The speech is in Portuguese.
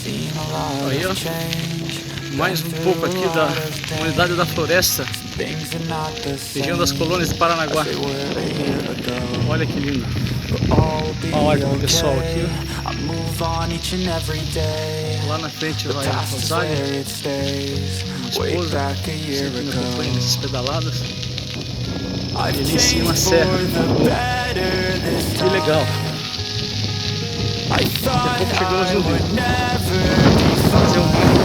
Aí, ó, mais um pouco aqui da comunidade da Floresta, região das colônias de Paranaguá. Olha que lindo. Olha a ordem do pessoal aqui, ó. Lá na frente vai a Rosário, minha esposa, sempre me acompanha nessas pedaladas. E ali em cima a serra. Que legal. Daqui a pouco chegamos no rio. Fazer um